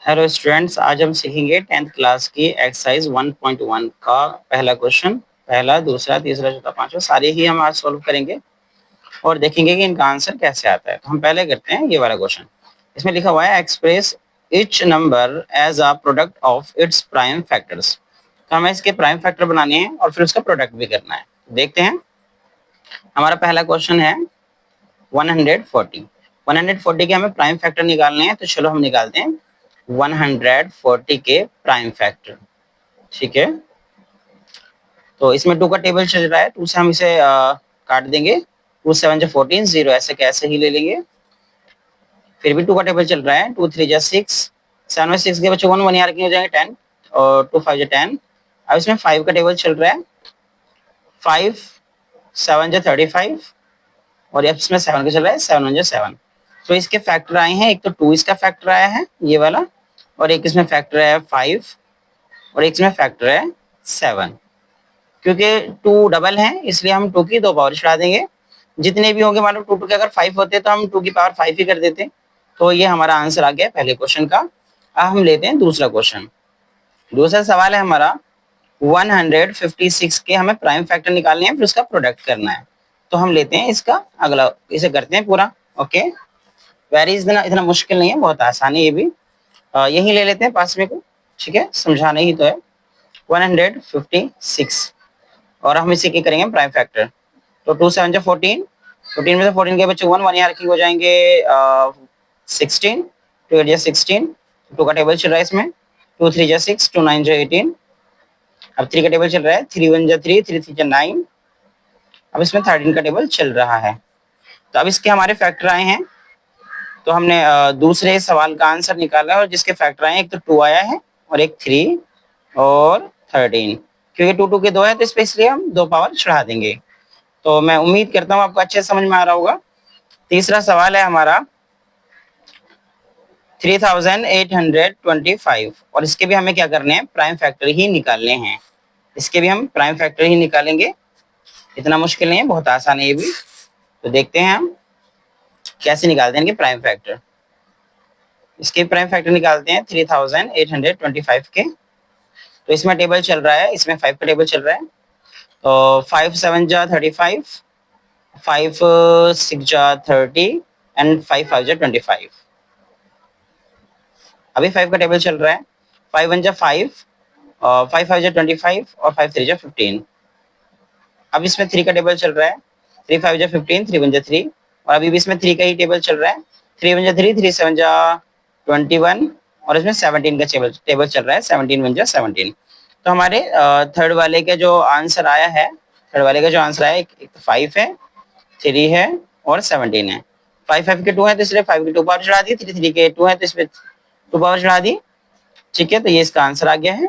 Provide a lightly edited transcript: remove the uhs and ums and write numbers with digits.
Hello students, आज हम सीखेंगे 10th क्लास की एक्सरसाइज 1.1 का पहला क्वेश्चन। पहला, दूसरा, तीसरा, चौथा, पांचवा सारे ही हम आज सॉल्व करेंगे और देखेंगे कि इनका आंसर कैसे आता है। तो हम पहले करते हैं ये वाला क्वेश्चन। इसमें लिखा हुआ है express each number as a product of its prime factors. तो हमें इसके प्राइम फैक्टर बनाने हैं और फिर उसका प्रोडक्ट भी करना है। देखते हैं, हमारा पहला क्वेश्चन है 140। 140 के हमें प्राइम फैक्टर निकालने हैं, तो चलो हम निकालते हैं 140 के प्राइम फैक्टर। ठीक है, तो इसमें 2 का टेबल चल रहा है, 2 से हम इसे काट देंगे। 2 7 जो 14, 0 ऐसे कैसे ही ले लेंगे। फिर भी 2 का टेबल चल रहा है, 2 3 जा 6, 7 में 6 के बच्चों 1 यहाँ रखेंगे, हो जाएंगे 10 और 2 5 जा 10। अब इसमें 5 का टेबल चल रहा है, 5 7 जा 35 और इसमें 7 का चल रहा है, 7 1 जा 7। तो इसके फैक्टर आए हैं, एक तो 2 इसका फैक्टर आया है ये वाला, और एक इसमें फैक्टर है 5 और एक इसमें फैक्टर है 7। क्योंकि 2 डबल है इसलिए हम 2 की 2 पावर चढ़ा देंगे। जितने भी होंगे, मान लो 2 के अगर 5 होते तो हम 2 की पावर 5 ही कर देते। तो ये हमारा आंसर आ गया पहले क्वेश्चन का। अब हम लेते हैं दूसरा क्वेश्चन। दूसरा सवाल है हमारा 156 के हमें प्राइम फैक्टर निकालने हैं, फिर उसका प्रोडक्ट करना है। तो हम लेते हैं इसका अगला, इसे करते हैं पूरा। ओके, वेरी इतना इतना मुश्किल नहीं है, बहुत आसान है ये भी। यही ले लेते हैं पास में को। ठीक है, समझाना ही तो है। 156 और हम इसे क्या करेंगे प्राइम फैक्टर। तो 2 7 जा 14, 14 में से 14 के बच्चे 1 1 यहाँ रखेंगे, हो जाएंगे 16, 2 8 जा 16, 2 का टेबल चल रहा है इसमें, 2 3 जा 6, 2 9 जा 18। अब 3 का टेबल चल रहा है, 3 1 जा 3, 3 3 जा 9। अब इसमें 13 का टेबल चल रहा है। तो अब इसके हमारे फैक्टर आए हैं, तो हमने दूसरे सवाल का आंसर निकाला और जिसके फैक्टर आए, एक तो 2 आया है और एक 3 और 13। क्योंकि 2 2 के 2 है तो इस पे इसलिए हम 2 पावर चढ़ा देंगे। तो मैं उम्मीद करता हूँ आपको अच्छे से समझ में आ रहा होगा। तीसरा सवाल है हमारा 3825 और इसके भी हमें क्या करने हैं, प्राइम फैक्टर ही निकालने हैं। इसके भी हम प्राइम फैक्टर ही निकालेंगे। इतना मुश्किल नहीं है, बहुत आसान है ये भी। तो देखते हैं हम कैसे निकालते हैं इनके प्राइम फैक्टर। इसके प्राइम फैक्टर निकालते हैं 3825 के। तो इसमें टेबल चल रहा है, इसमें 5 का टेबल चल रहा है। तो 5 7 जा 35, 5 6 जा 30 एंड 5 5 जा 25। अभी 5 का टेबल चल रहा है, 5 1 जा 5, 5 5 जा 25 और 5 3 जा 15। अब इसमें 3 का टेबल चल रहा है, 3 5 जा 15, 3 1 जा 3 और अभी भी इसमें 3 का ही टेबल चल रहा है, 3 1 जा 3, 3 7 जा 21 और इसमें 17 का टेबल चल रहा है, 17 1 जा 17। तो हमारे थर्ड वाले का जो आंसर आया है, थर्ड वाले का जो आंसर आया, एक 5 है, 3 है और 17 है। 5 5 के 2 है तो इसलिए 5 के 2 पावर चढ़ा दी, 3 3 के 2 है तो इसमें 2 पावर चढ़ा दी। ठीक है, तो ये इसका आंसर आ गया है।